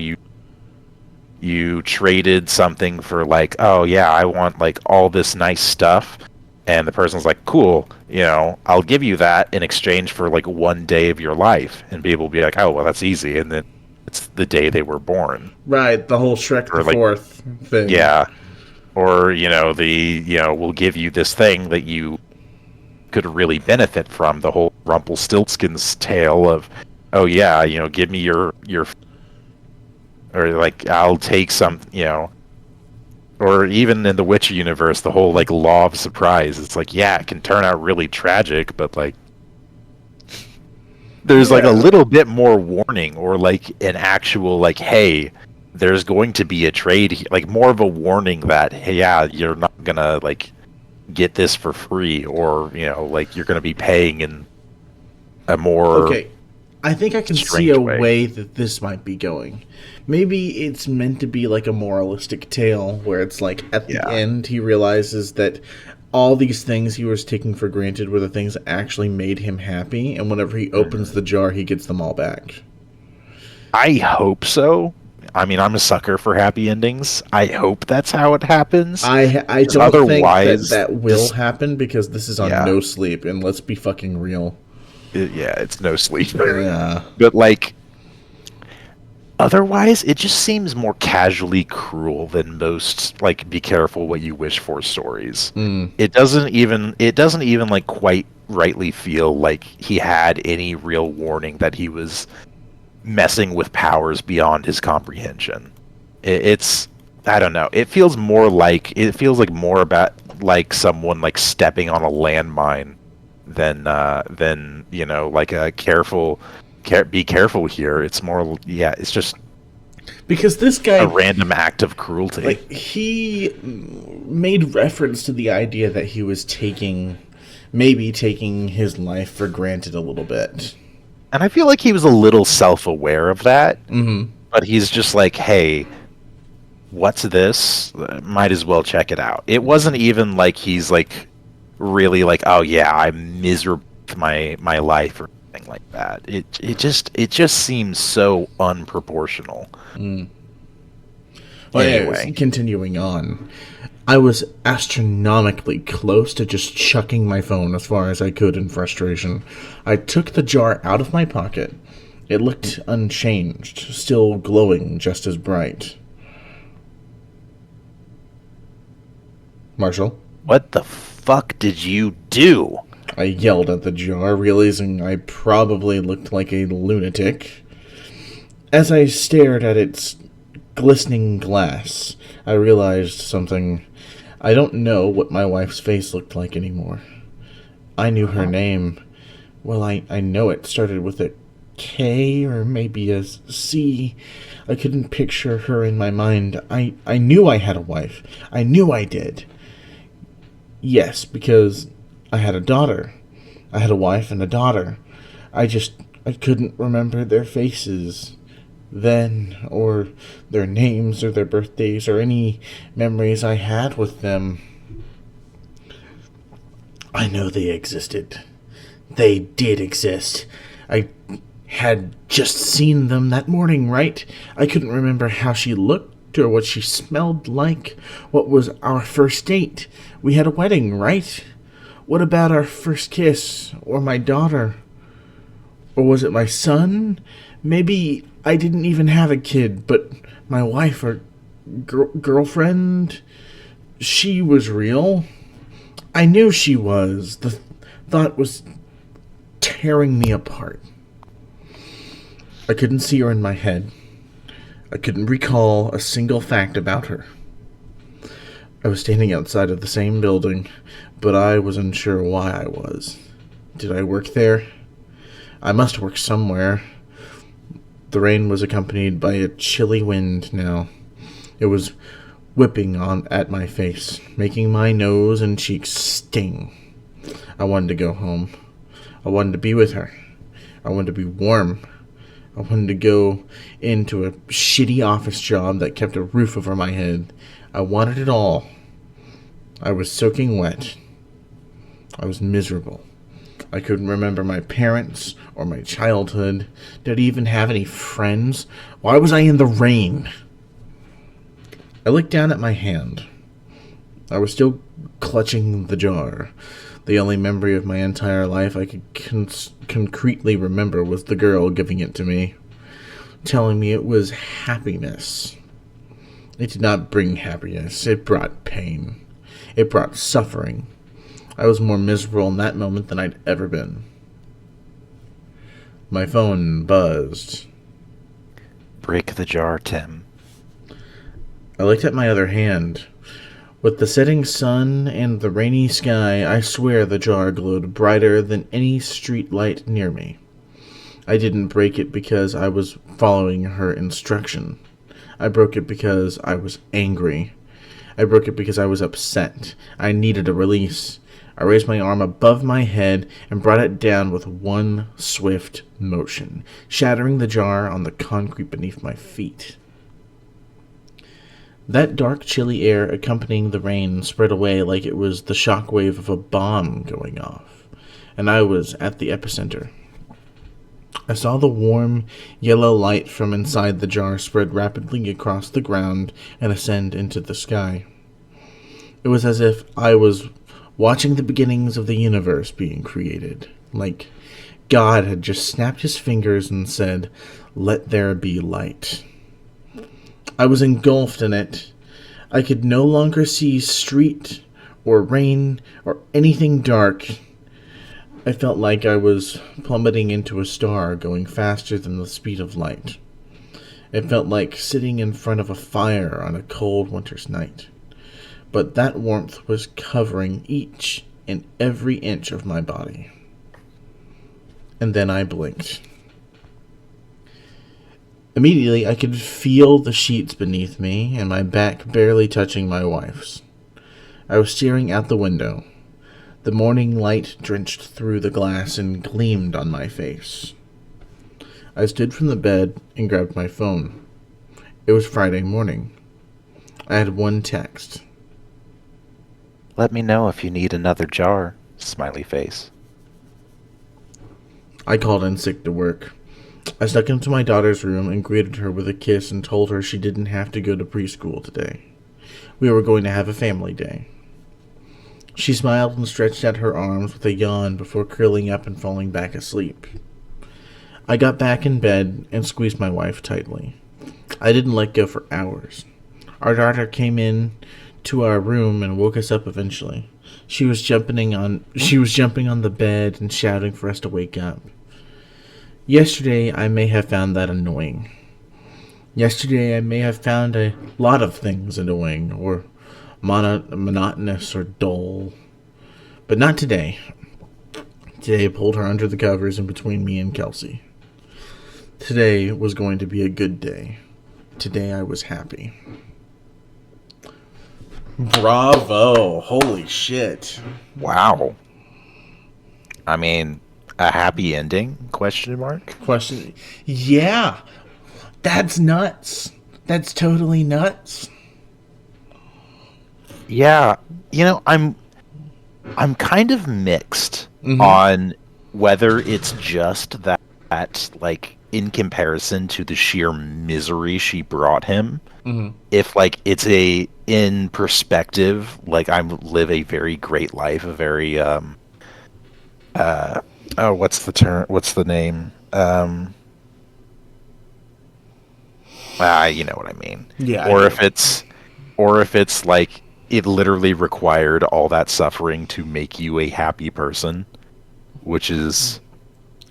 you traded something for, like, oh yeah, I want, like, all this nice stuff, and the person's like, cool, you know, I'll give you that in exchange for, like, 1 day of your life, and people will be like, oh well, that's easy, and then it's the day they were born. Right, the whole Shrek the Fourth thing. Yeah. Or, you know, we'll give you this thing that you could really benefit from, the whole Rumpelstiltskin's tale of, oh yeah, you know, give me your, or, like, I'll take some, you know, or even in the Witcher universe, the whole, like, law of surprise. It's like, yeah, it can turn out really tragic, but, like, there's, like, a little bit more warning, or, like, an actual, like, hey, there's going to be a trade, like, more of a warning that, hey, yeah, you're not gonna, like, get this for free, or, you know, like, you're gonna be paying in a more... Okay, I think I can see a way that this might be going. Maybe it's meant to be, like, a moralistic tale, where it's, like, at the end, he realizes that all these things he was taking for granted were the things that actually made him happy, and whenever he opens the jar, he gets them all back. I hope so. I mean, I'm a sucker for happy endings. I hope that's how it happens. I 'Cause don't think otherwise, that will happen because this is on yeah, no sleep, and let's be fucking real. yeah, it's no sleep. Yeah. But like, otherwise, it just seems more casually cruel than most like "Be careful what you wish for" stories. Mm. It doesn't even like quite rightly feel like he had any real warning that he was messing with powers beyond his comprehension. It's I don't know. It feels like more about like someone like stepping on a landmine than like a be careful here. It's more, yeah, it's just Because this a guy, random act of cruelty. like, he made reference to the idea that he was maybe taking his life for granted a little bit. And I feel like he was a little self-aware of that, Mm-hmm. but he's just like, hey, what's this? Might as well check it out. It wasn't even like he's like really like, oh yeah, I'm miserable with my life or anything like that. It just seems so unproportional. Mm. Well, anyways, Anyway, continuing on. I was astronomically close to just chucking my phone as far as I could in frustration. I took the jar out of my pocket. It looked unchanged, still glowing just as bright. Marshall? what the fuck did you do? I yelled at the jar, realizing I probably looked like a lunatic. As I stared at its glistening glass, I realized something. I don't know what my wife's face looked like anymore. I knew her name. Well, I know it started with a K or maybe a C. I couldn't picture her in my mind. I knew I had a wife. I knew I did. Yes, because I had a daughter. I had a wife and a daughter. I couldn't remember their faces then, or their names, or their birthdays, or any memories I had with them. I know they existed. They did exist. I had just seen them that morning, right? I couldn't remember how she looked or what she smelled like. What was our first date? We had a wedding, right? What about our first kiss? Or my daughter? Or was it my son? Maybe I didn't even have a kid, but my wife or girlfriend, she was real. I knew she was. The thought was tearing me apart. I couldn't see her in my head. I couldn't recall a single fact about her. I was standing outside of the same building, but I was unsure why I was. Did I work there? I must work somewhere. The rain was accompanied by a chilly wind now. It was whipping on at my face, making my nose and cheeks sting. I wanted to go home. I wanted to be with her. I wanted to be warm. I wanted to go into a shitty office job that kept a roof over my head. I wanted it all. I was soaking wet. I was miserable. I couldn't remember my parents or my childhood. Did I even have any friends? Why was I in the rain? I looked down at my hand. I was still clutching the jar. The only memory of my entire life I could concretely remember was the girl giving it to me, telling me it was happiness. It did not bring happiness. It brought pain. It brought suffering. I was more miserable in that moment than I'd ever been. My phone buzzed. Break the jar, Tim. I looked at my other hand. With the setting sun and the rainy sky, I swear the jar glowed brighter than any street light near me. I didn't break it because I was following her instruction. I broke it because I was angry. I broke it because I was upset. I needed a release. I raised my arm above my head and brought it down with one swift motion, shattering the jar on the concrete beneath my feet. That dark, chilly air accompanying the rain spread away like it was the shockwave of a bomb going off, and I was at the epicenter. I saw the warm, yellow light from inside the jar spread rapidly across the ground and ascend into the sky. It was as if I was watching the beginnings of the universe being created, like God had just snapped his fingers and said, "Let there be light." I was engulfed in it. I could no longer see street or rain or anything dark. I felt like I was plummeting into a star going faster than the speed of light. It felt like sitting in front of a fire on a cold winter's night. But that warmth was covering each and every inch of my body. And then I blinked. Immediately, I could feel the sheets beneath me and my back barely touching my wife's. I was staring out the window. The morning light drenched through the glass and gleamed on my face. I stood from the bed and grabbed my phone. It was Friday morning. I had one text. Let me know if you need another jar. Smiley face. I called in sick to work. I snuck into my daughter's room and greeted her with a kiss and told her she didn't have to go to preschool today. We were going to have a family day. She smiled and stretched out her arms with a yawn before curling up and falling back asleep. I got back in bed and squeezed my wife tightly. I didn't let go for hours. Our daughter came in to our room and woke us up eventually. She was jumping on the bed and shouting for us to wake up. Yesterday, I may have found that annoying. Yesterday, I may have found a lot of things annoying or monotonous or dull. But not today. Today, I pulled her under the covers in between me and Kelsey. Today was going to be a good day. Today, I was happy. Bravo. Holy shit. Wow. I mean, a happy ending? Question mark? Yeah. That's nuts. That's totally nuts. Yeah. I'm kind of mixed on whether it's just that, like, in comparison to the sheer misery she brought him, if, like, it's in perspective, like, I live a very great life, a very, what's the term? What's the name? You know what I mean. Yeah. Or if it's like it literally required all that suffering to make you a happy person, which is,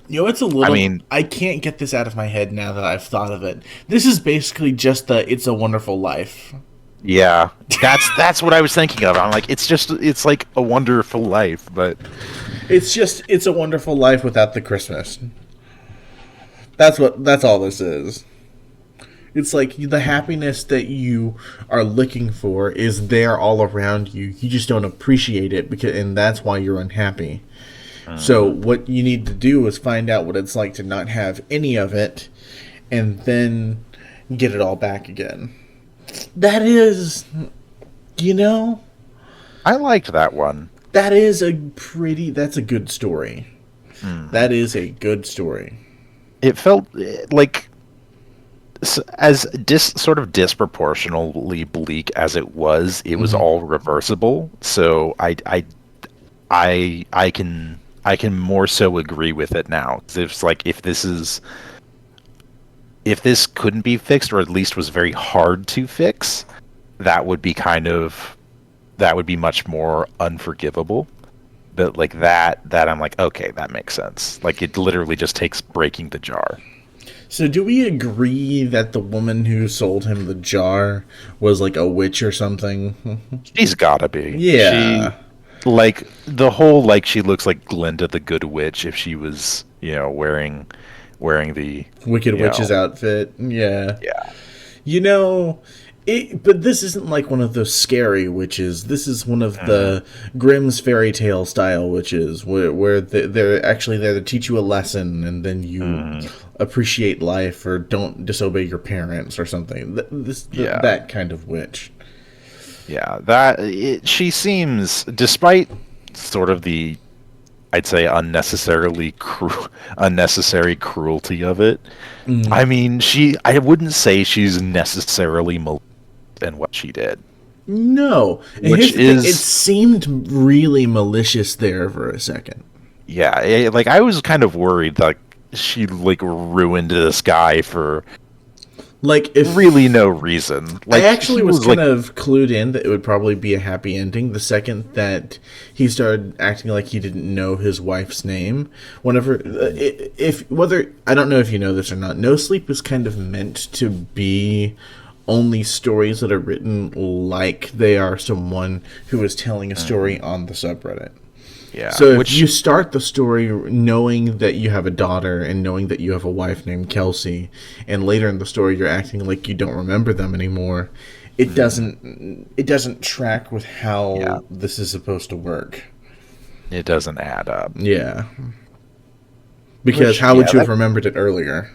it's a little. I can't get this out of my head now that I've thought of it. This is basically just the "It's a Wonderful Life." Yeah, that's what I was thinking of. I'm like, it's like a wonderful life, but it's a wonderful life without the Christmas. That's all this is. It's like the happiness that you are looking for is there all around you. You just don't appreciate it and that's why you're unhappy. So what you need to do is find out what it's like to not have any of it and then get it all back again. That is, I liked that one. That's a good story. That is a good story. It felt like, as sort of disproportionately bleak as it was all reversible. So I can more so agree with it now. It's like if this couldn't be fixed, or at least was very hard to fix, that would be much more unforgivable. But like that I'm like, okay, that makes sense. Like it literally just takes breaking the jar. So do we agree that the woman who sold him the jar was like a witch or something? She's gotta be. Yeah. Like the whole, like, she looks like Glinda the Good Witch if she was, wearing the Wicked Witch's outfit. Yeah. Yeah. But this isn't like one of those scary witches. This is one of the Grimm's fairy tale style witches, where they're actually there to teach you a lesson, and then you appreciate life or don't disobey your parents or something. That kind of witch. Yeah, she seems, despite sort of the I'd say unnecessary cruelty of it. I mean, I wouldn't say she's necessarily malicious in what she did. No. And Which here's the thing, it is, seemed really malicious there for a second. yeah, like I was kind of worried like she like ruined this guy for Like, if really no reason. Like I actually he was kind like, of clued in that it would probably be a happy ending the second that he started acting like he didn't know his wife's name. Whenever, if whether I don't know if you know this or not, No Sleep is kind of meant to be only stories that are written like they are someone who is telling a story on the subreddit. yeah, So if which you start the story knowing that you have a daughter and knowing that you have a wife named Kelsey, and later in the story you're acting like you don't remember them anymore, it doesn't track with how Yeah. this is supposed to work. it doesn't add up. Yeah. Because Which, how would yeah, you have remembered it earlier?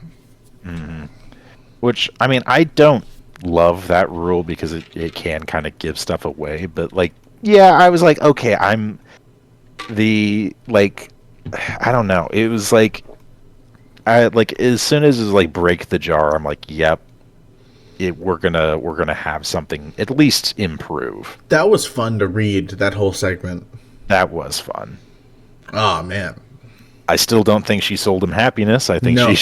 Which, I mean, I don't love that rule because it can kind of give stuff away, but like, yeah, I was like, okay, I'm the like, I don't know. It was like, I like as soon as it was like break the jar, I'm like, yep, we're gonna have something at least improve. That was fun to read, that whole segment. That was fun. Oh, man. I still don't think she sold him happiness. I think No.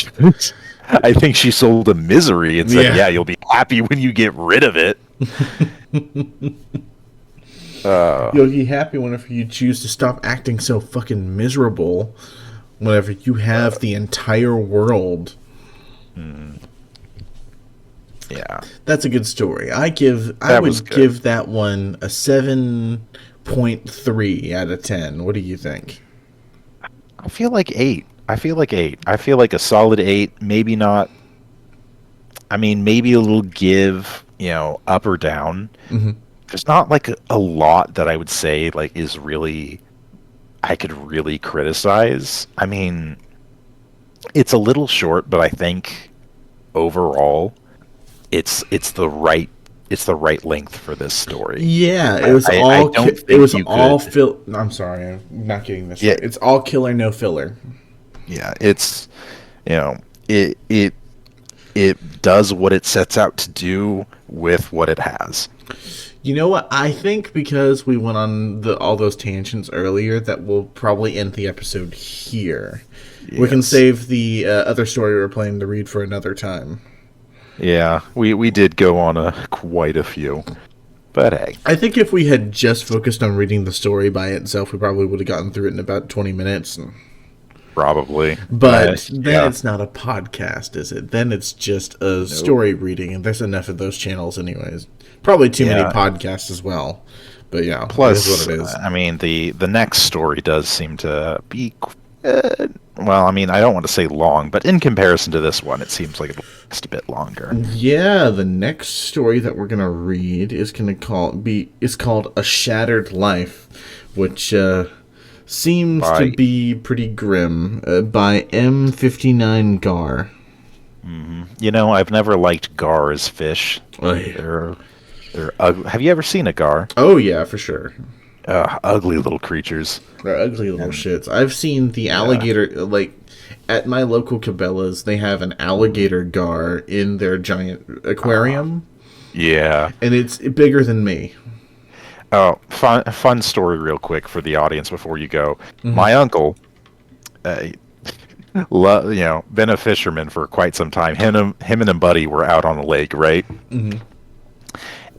I think she sold him misery and said, Yeah. "Yeah, you'll be happy when you get rid of it." You'll be happy whenever you choose to stop acting so fucking miserable whenever you have the entire world. Yeah, That's a good story. I That was would good. give that one a 7.3 out of 10. What do you think? I feel like 8. I feel like 8. I feel like a solid 8. Maybe not. I mean, maybe a little give, up or down. There's not like a lot that I would say like is really I could really criticize. I mean, it's a little short, but I think overall it's the right length for this story. Yeah, it was I all don't it think was you all could- fill. I'm sorry, I'm not getting this Yeah. right. It's all killer, no filler. Yeah, it's it does what it sets out to do with what it has. You know what? I think because we went on all those tangents earlier, that we'll probably end the episode here. We can Yes. save the other story we're planning to read for another time. Yeah, we did go on quite a few. But hey, I think if we had just focused on reading the story by itself, we probably would have gotten through it in about 20 minutes. probably. But then yeah. it's not a podcast, is it? Then it's just a story reading, and there's enough of those channels anyways. Probably too many Yeah. podcasts as well. But yeah, Plus, it is what it is. I mean, the next story does seem to be, well, I mean, I don't want to say long, but in comparison to this one, it seems like it lasts a bit longer. Yeah, the next story that we're gonna read is called A Shattered Life, which seems to By- be pretty grim. By M59 Gar. I've never liked gar as fish. Oy. They're have you ever seen a gar? Oh yeah, for sure. Ugly little creatures. They're ugly little shits. I've seen the alligator, like, at my local Cabela's, they have an alligator gar in their giant aquarium, Yeah. and it's bigger than me. Oh, fun story, real quick for the audience before you go. My uncle, been a fisherman for quite some time. Him and a buddy were out on a lake, right?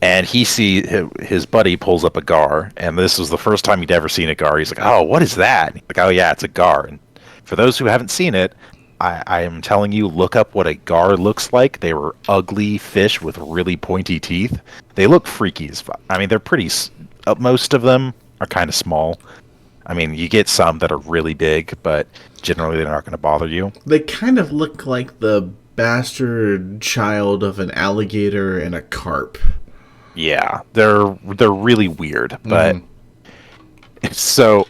And his buddy pulls up a gar, and this was the first time he'd ever seen a gar. He's like, "Oh, what is that?" He's like, "Oh yeah, it's a gar." And for those who haven't seen it, I am telling you, look up what a gar looks like. They were ugly fish with really pointy teeth. They look freaky as fuck. I mean, they're pretty. Most of them are kind of small. I mean, you get some that are really big, but generally they're not going to bother you. They kind of look like the bastard child of an alligator and a carp. Yeah, they're really weird, but so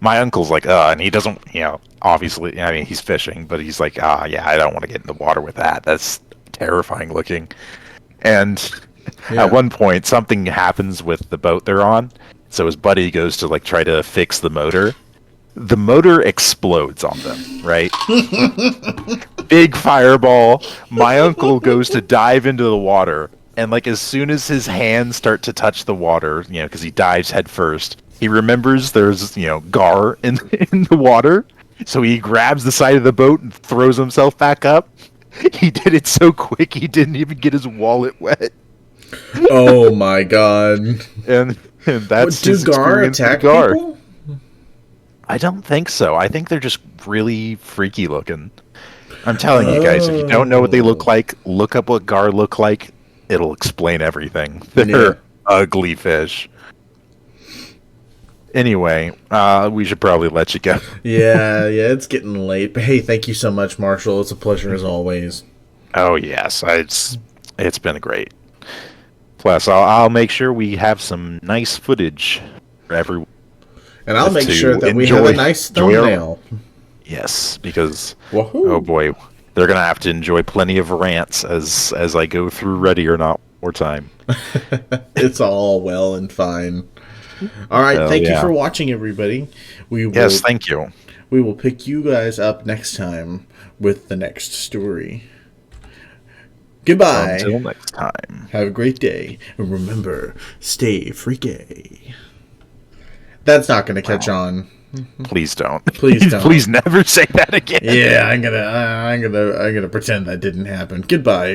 my uncle's like, and he doesn't, obviously, I mean, he's fishing, but he's like, yeah, I don't want to get in the water with that. That's terrifying looking. And Yeah. at one point, something happens with the boat they're on, so his buddy goes to like try to fix the motor, The motor explodes on them, right? Big fireball. My uncle goes to dive into the water, and like as soon as his hands start to touch the water, because he dives head first, he remembers there's gar in the water, so he grabs the side of the boat and throws himself back up. He did it so quick he didn't even get his wallet wet. Oh my god! And that's Do his gar experience attack with gar. people? I don't think so. I think they're just really freaky looking. I'm telling you guys, if you don't know what they look like, look up what gar look like. It'll explain everything. They're ugly fish. Anyway, we should probably let you go. Yeah, it's getting late. But hey, thank you so much, Marshall. It's a pleasure as always. Oh yes, it's been great. Plus, I'll make sure we have some nice footage for everyone. And I'll make sure that we have a nice thumbnail. Yes, because Woohoo. oh boy, they're gonna have to enjoy plenty of rants as I go through Ready or Not more time. It's all well and fine. All right, thank you for watching, everybody. Yes, thank you. We will pick you guys up next time with the next story. Goodbye. Until next time. Have a great day. And remember, stay freaky. That's not going to catch on. Please don't. Please don't. Please never say that again. Yeah, I'm gonna pretend that didn't happen. Goodbye.